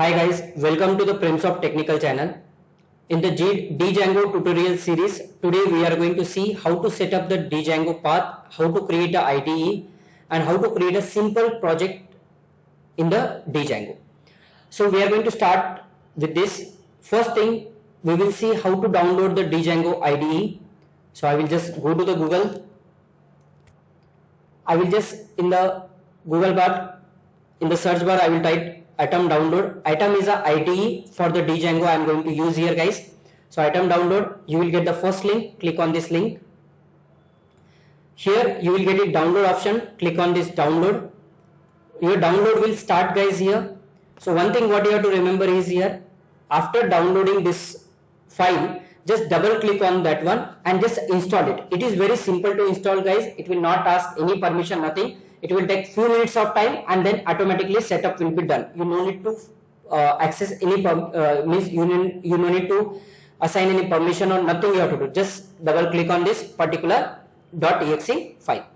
Hi guys, welcome to the Primsoft Technical channel. In the Django tutorial series, today we are going to see how to set up the Django path, how to create a IDE and how to create a simple project in the Django. So we are going to start with this. First thing, we will see how to download the Django IDE. So I will just go to the Google. I will just in the Google bar, in the search bar, I will type Atom download. Atom is a IDE for the Django I am going to use here, guys. So Atom download, you will get the first link. Click on this link. Here you will get a download option. Click on this download. Your download will start, guys, here. So one thing what you have to remember is here, after downloading this file, just double click on that one and just install it. It is very simple to install, guys. It will not ask any permission, nothing. It will take few minutes of time and then automatically setup will be done. You no need to access any you no need to assign any permission or nothing you have to do. Just double click on this particular .exe file.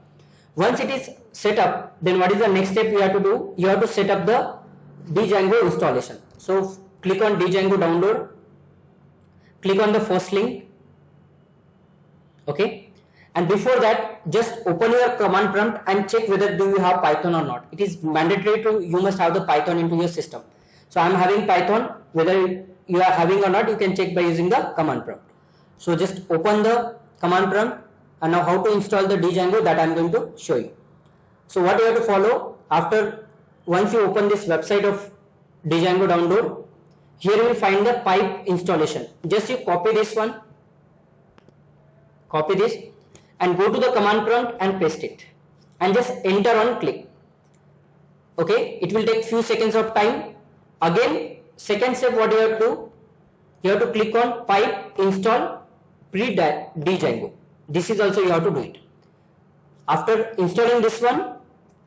Once it is set up, then what is the next step you have to do? You have to set up the Django installation. So click on Django download. Click on the first link. Okay. And before that, just open your command prompt and check whether do you have Python or not. It is mandatory you must have the Python into your system. So I am having Python. Whether you are having or not, you can check by using the command prompt. So just open the command prompt, and now how to install the Django, that I am going to show you. So what you have to follow, once you open this website of Django download, here you will find the pipe installation. Just you copy this one, copy this, and go to the command prompt and paste it and just enter on click. Okay, it will take few seconds of time. Again, second step, what you have to do, you have to click on pipe install pre-Django. This is also you have to do it. After installing this one,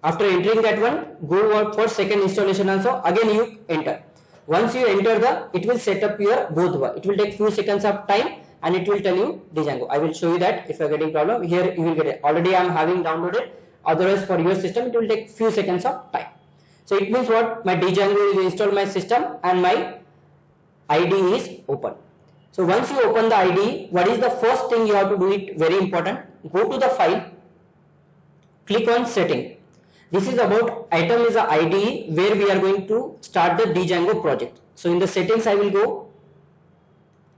after entering that one, go for second installation also. Again you enter. Once you enter it will set up your both one. It will take few seconds of time and it will tell you Django. I will show you that if you are getting problem. Here you will get it. Already I am having downloaded. Otherwise for your system it will take few seconds of time. So it means what? My Django is installed my system and my IDE is open. So once you open the IDE, what is the first thing you have to do? It very important. Go to the file. Click on setting. This is about Atom is a IDE where we are going to start the Django project. So in the settings I will go.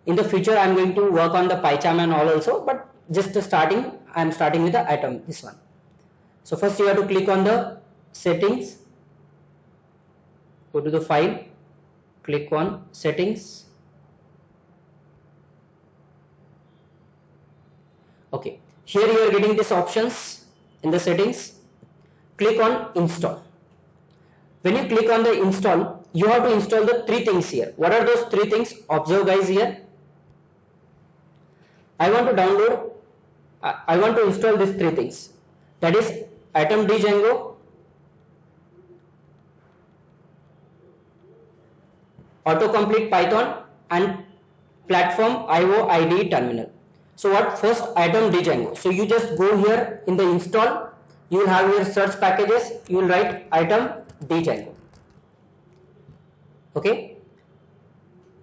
In the future I am going to work on the PyCharm and all also, but just starting, I am starting with the Atom, this one. So first you have to click on the settings. Go to the file. Click on settings. Okay. Here you are getting these options in the settings. Click on install. When you click on the install, you have to install the three things here. What are those three things? Observe, guys, here. I want to install these three things. That is Atom Django, autocomplete Python, and platform IO IDE terminal. So what? First, Atom Django. So you just go here in the install. You will have your search packages. You will write Atom Django. Okay.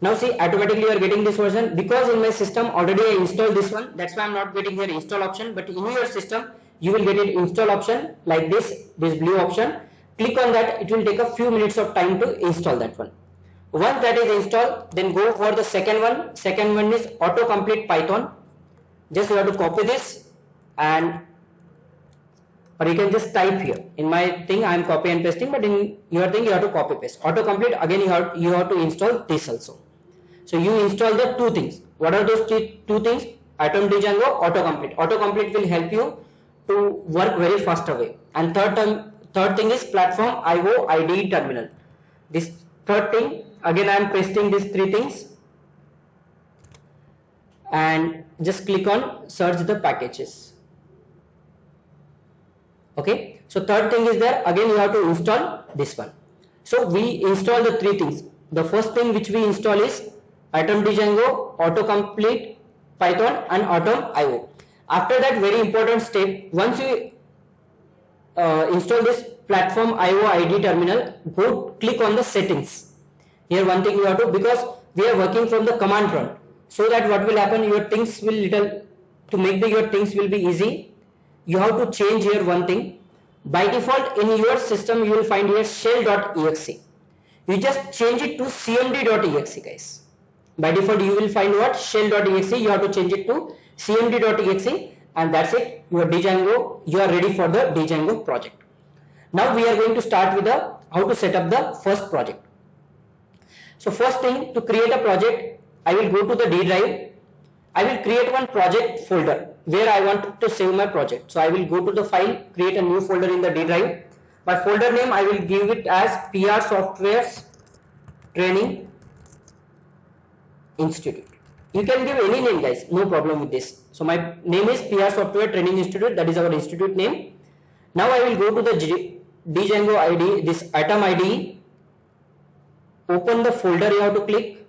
Now see, automatically you are getting this version because in my system already I installed this one. That's why I am not getting here install option. But in your system, you will get it install option like this blue option. Click on that. It will take a few minutes of time to install that one. Once that is installed, then go for the second one. Second one is autocomplete Python. Just you have to copy this and or you can just type here. In my thing I am copy and pasting, but in your thing you have to copy paste. Autocomplete, again you have to install this also. So you install the two things. What are those two things? Atom Django, autocomplete. Autocomplete will help you to work very fast away. And third thing is platform IO IDE terminal. This third thing, again I am pasting these three things and just click on search the packages. Okay, so third thing is there. Again you have to install this one. So we install the three things. The first thing which we install is Atom Django, autocomplete Python, and Atom IO. After that, very important step, once you install this platform IO IDE terminal, click on the settings. Here one thing you have to, because we are working from the command prompt, so that what will happen, your things will to make your things will be easy, you have to change here one thing. By default in your system you will find here shell.exe. You just change it to cmd.exe, guys. By default you will find what, shell.exe. You have to change it to cmd.exe, and that's it. Your Django, you are ready for the Django project. Now we are going to start with the how to set up the first project. So first thing, to create a project, I will go to the D drive. I will create one project folder where I want to save my project. So I will go to the file, create a new folder in the D drive. My folder name I will give it as PR Softwares Training Institute. You can give any name, guys, no problem with this. So my name is PR Software Training Institute, that is our institute name. Now I will go to the Django ID, this atom ID, open the folder, you have to click,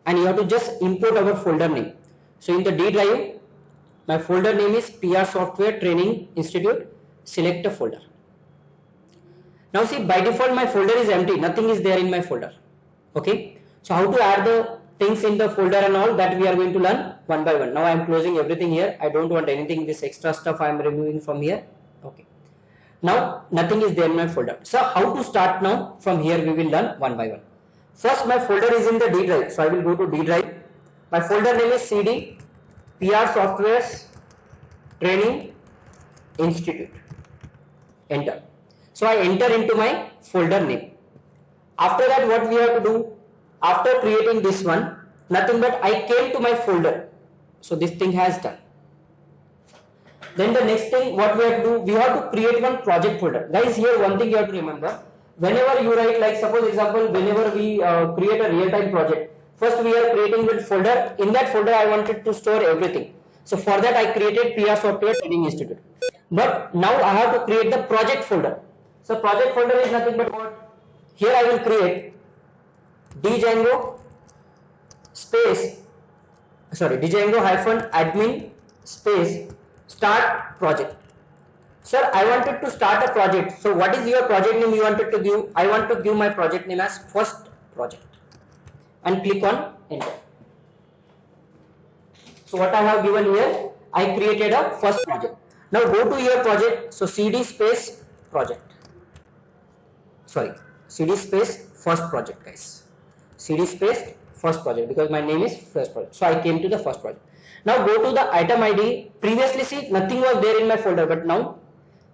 and you have to just import our folder name. So in the D drive, my folder name is PR Software Training Institute, select a folder. Now see, by default my folder is empty, nothing is there in my folder. Okay, so how to add the things in the folder and all, that we are going to learn one by one. Now I am closing everything here, I don't want anything, this extra stuff I am removing from here. Okay, now nothing is there in my folder. So how to start now, from here we will learn one by one. First my folder is in the D drive, so I will go to D drive. My folder name is CD PR Softwares Training Institute. Enter. So I enter into my folder name. After that what we have to do, after creating this one, nothing but I came to my folder. So this thing has done. Then the next thing what we have to do, we have to create one project folder. Guys, here one thing you have to remember, whenever you write, like suppose example, whenever we create a real-time project, first we are creating that folder. In that folder I wanted to store everything. So for that I created PR Software Training Institute. But now I have to create the project folder. So project folder is nothing but what? Here I will create Django space, Django -admin space start project. Sir, I wanted to start a project. So what is your project name you wanted to give? I want to give my project name as first project, and click on enter. So what I have given here, I created a first project. Now go to your project. So CD space project. CD space first project, guys. CD space first project, because my name is first project. So I came to the first project. Now go to the item ID. Previously see, nothing was there in my folder, but now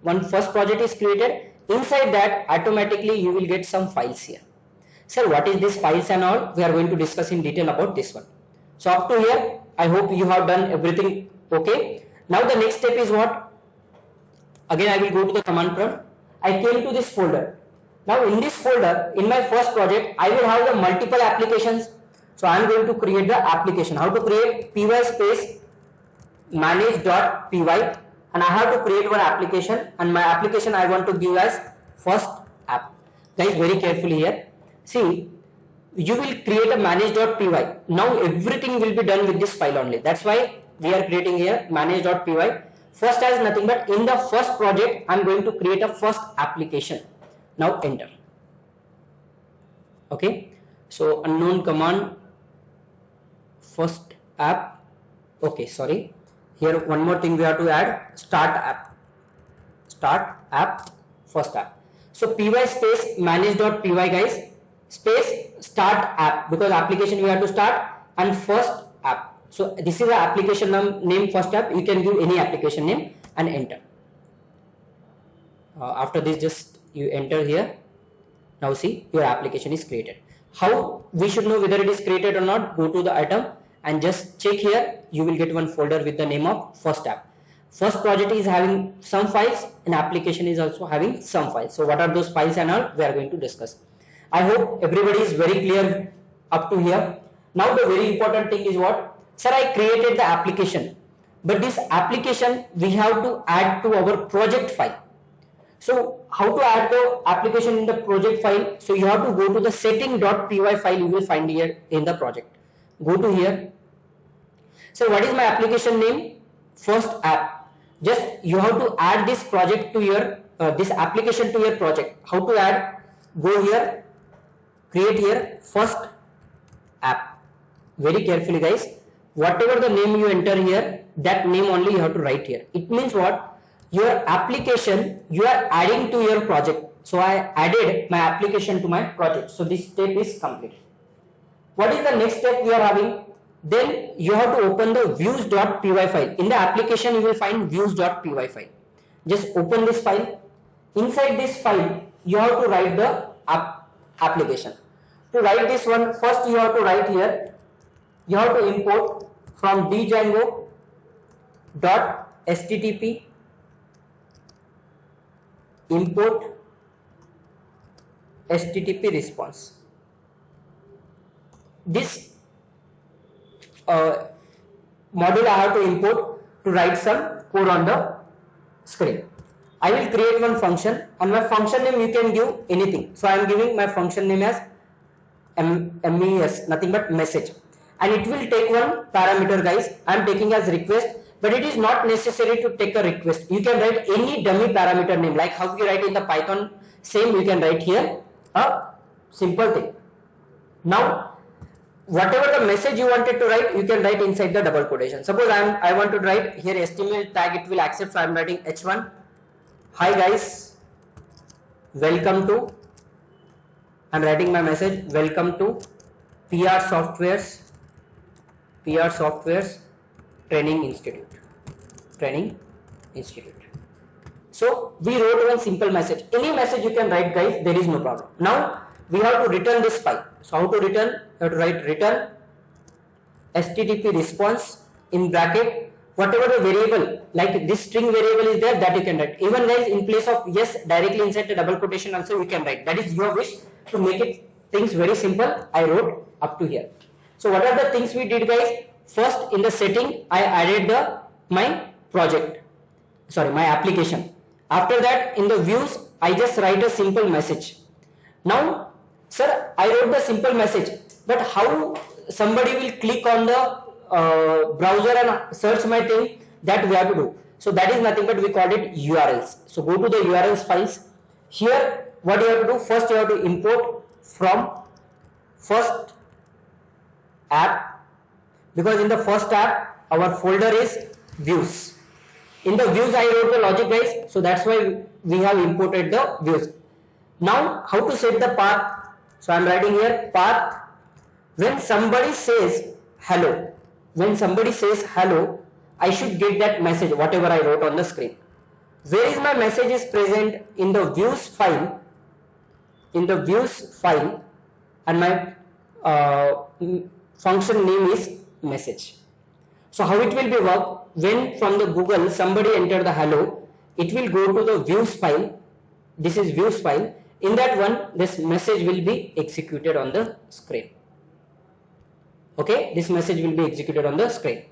one first project is created. Inside that automatically you will get some files here. Sir, what is this files and all? We are going to discuss in detail about this one. So up to here, I hope you have done everything okay. Now the next step is what? Again I will go to the command prompt. I came to this folder. Now in this folder, in my first project, I will have the multiple applications. So I am going to create the application. How to create? Py space manage.py, and I have to create one application, and my application I want to give as first app. Guys, very carefully here. See, you will create a manage.py. Now everything will be done with this file only. That's why we are creating here manage.py. First as nothing but in the first project I am going to create a first application. Now enter. Okay, so unknown command first app. Okay, sorry, here one more thing we have to add, start app first app. So py space manage.py, guys, space start app, because application we have to start, and first app. So this is the application name first app. You can give any application name and enter. After this, just you enter here. Now see, your application is created. How we should know whether it is created or not? Go to the item and just check here. You will get one folder with the name of first app. First project is having some files, and application is also having some files. So what are those files and all, we are going to discuss. I hope everybody is very clear up to here. Now the very important thing is what? Sir, I created the application, but this application we have to add to our project file. So how to add the application in the project file? So you have to go to the setting.py file you will find here in the project. Go to here. So what is my application name? First app. Just you have to add this project to your this application to your project. How to add? Go here, create here first app. Very carefully guys, whatever the name you enter here, that name only you have to write here. It means what? Your application you are adding to your project. So I added my application to my project. So this step is complete. What is the next step we are having? Then you have to open the views.py file. In the application you will find views.py file. Just open this file. Inside this file you have to write the application. To write this one, first you have to write here, you have to import from django.http import http response. This module I have to import to write some code on the screen. I will create one function, and my function name you can give anything. So I am giving my function name as MES, nothing but message, and it will take one parameter guys. I am taking as request, but it is not necessary to take a request. You can write any dummy parameter name, like how you write in the Python, same you can write here, a simple thing. Now whatever the message you wanted to write, you can write inside the double quotation. Suppose I want to write here HTML tag, it will accept, so I am writing h1. Hi guys, welcome to, I am writing my message, welcome to PR Softwares Training Institute. So we wrote one simple message. Any message you can write guys, there is no problem. Now we have to return this file. So how to return? You have to write return http response in bracket, whatever the variable, like this string variable is there, that you can write. Even guys, in place of yes, directly inside the double quotation also you can write. That is your wish. To make it things very simple, I wrote up to here. So what are the things we did guys? First, in the setting I added my application. After that, in the views I just write a simple message. Now sir, I wrote the simple message, but how somebody will click on the browser and search my thing, that we have to do. So that is nothing but we called it URLs. So go to the URLs files. Here what you have to do, first you have to import from first app, because in the first app our folder is views. In the views I wrote the logic guys, so that's why we have imported the views. Now how to set the path? So I am writing here path. When somebody says hello, I should get that message, whatever I wrote on the screen. Where is my message is present? In the views file. And my function name is message. So how it will be work? When from the Google somebody enter the hello, it will go to the views file. This is views file. In that one, this message will be executed on the screen. Okay, this message will be executed on the screen.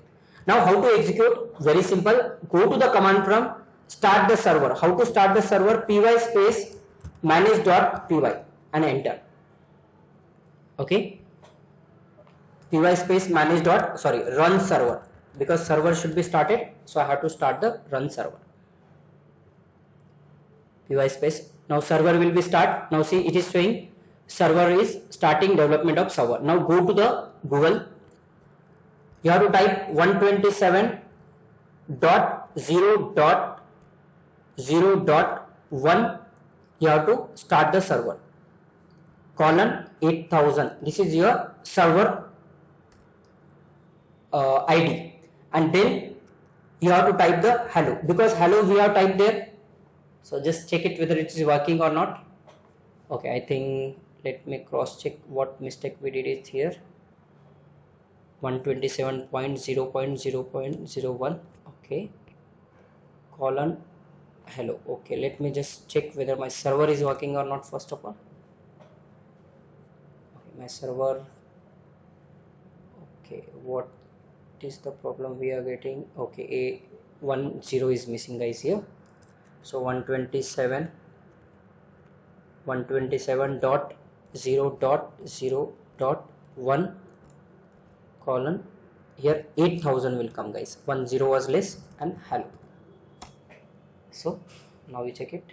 Now how to execute? Very simple. Go to the command prompt, start the server. How to start the server? py space manage.py and enter. Okay, py space run server, because server should be started, so I have to start the run server. Py space. Now server will be start. Now see, it is showing server is starting development of server. Now go to the Google. You have to type 127.0.0.1. You have to start the server. Colon 8000. This is your server ID, and then you have to type the hello, because hello we have typed there. So just check it whether it is working or not. Okay, I think let me cross check what mistake we did is here. 127.0.0.01. okay, colon hello. Okay, let me just check whether my server is working or not first of all. Okay, my server. Okay, what is the problem we are getting? Okay, one zero is missing guys here. So 127.0.0.1 colon, here 8000 will come guys. 10 was less and hello. So now we check it.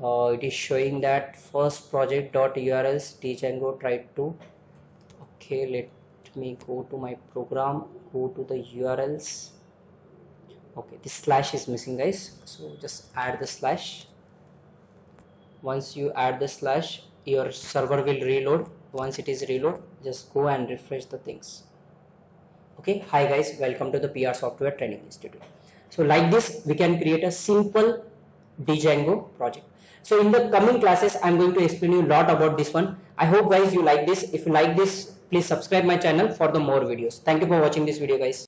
It is showing that first project dot urls django tried to. Okay, let me go to my program, go to the urls. Okay, this slash is missing, guys, so just add the slash. Once you add the slash, your server will reload. Once it is reload, just go and refresh the things. Okay, hi guys, welcome to the PR Software Training Institute. So like this, we can create a simple Django project. So in the coming classes, I'm going to explain you a lot about this one. I hope guys you like this. If you like this, please subscribe my channel for the more videos. Thank you for watching this video, guys.